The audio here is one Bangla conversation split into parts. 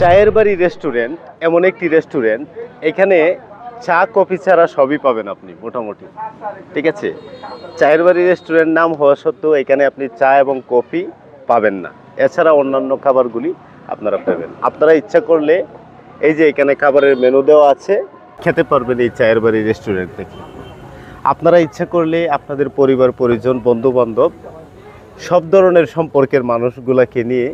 চায়ের বাড়ি রেস্টুরেন্ট এমন একটি রেস্টুরেন্ট, এখানে চা কফি ছাড়া সবই পাবেন আপনি মোটামুটি। ঠিক আছে, চায়ের বাড়ি রেস্টুরেন্ট নাম হওয়া সত্ত্বেও এখানে আপনি চা এবং কফি পাবেন না, এছাড়া অন্যান্য খাবারগুলি আপনারা পাবেন। আপনারা ইচ্ছা করলে এই যে এখানে খাবারের মেনু দেওয়া আছে, খেতে পারবেন এই চায়ের বাড়ি রেস্টুরেন্ট থেকে। আপনারা ইচ্ছা করলে আপনাদের পরিবার পরিজন বন্ধু বান্ধব সব ধরনের সম্পর্কের মানুষগুলোকে নিয়ে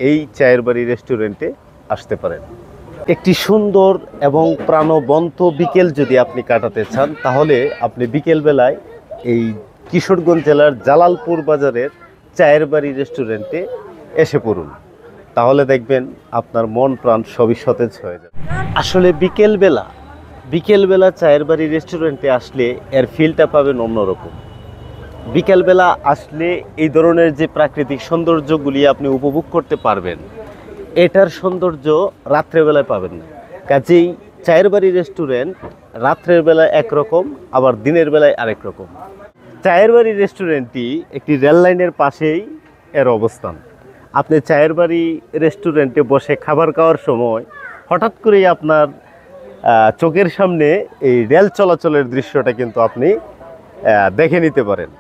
এই চায়ের বাড়ি রেস্টুরেন্টে আসতে পারেন। একটি সুন্দর এবং প্রাণবন্ত বিকেল যদি আপনি কাটাতে চান, তাহলে আপনি বিকেলবেলায় এই কিশোরগঞ্জ জেলার জালালপুর বাজারের চায়ের বাড়ি রেস্টুরেন্টে এসে পড়ুন। তাহলে দেখবেন আপনার মন প্রাণ সবই সতেজ হয়ে যাবে। আসলে বিকেলবেলা চায়ের বাড়ি রেস্টুরেন্টে আসলে এর ফিলটা পাবেন অন্যরকম। বিকেলবেলা আসলে এই ধরনের যে প্রাকৃতিক সৌন্দর্যগুলি আপনি উপভোগ করতে পারবেন, এটার সৌন্দর্য রাত্রেবেলায় পাবেন না। কাজেই চায়ের বাড়ি রেস্টুরেন্ট রাত্রের বেলায় একরকম, আবার দিনের বেলায় আরেক রকম। চায়ের বাড়ি রেস্টুরেন্টটি একটি রেল লাইনের পাশেই এর অবস্থান। আপনি চায়ের বাড়ি রেস্টুরেন্টে বসে খাবার খাওয়ার সময় হঠাৎ করেই আপনার চোখের সামনে এই রেল চলাচলের দৃশ্যটা কিন্তু আপনি দেখে নিতে পারেন।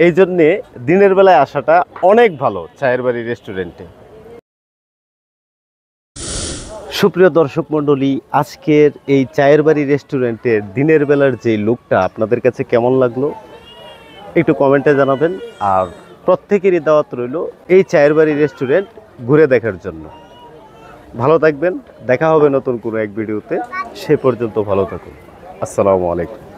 এই জন্যে দিনের বেলায় আসাটা অনেক ভালো চায়ের বাড়ি রেস্টুরেন্টে। সুপ্রিয় দর্শক মণ্ডলী, আজকের এই চায়ের বাড়ি রেস্টুরেন্টের দিনের বেলার যে লুকটা আপনাদের কাছে কেমন লাগলো একটু কমেন্টে জানাবেন। আর প্রত্যেকেরই দাওয়াত রইল এই চায়ের বাড়ি রেস্টুরেন্ট ঘুরে দেখার জন্য। ভালো থাকবেন, দেখা হবে নতুন কোনো এক ভিডিওতে। সে পর্যন্ত ভালো থাকুন। আসসালামু আলাইকুম।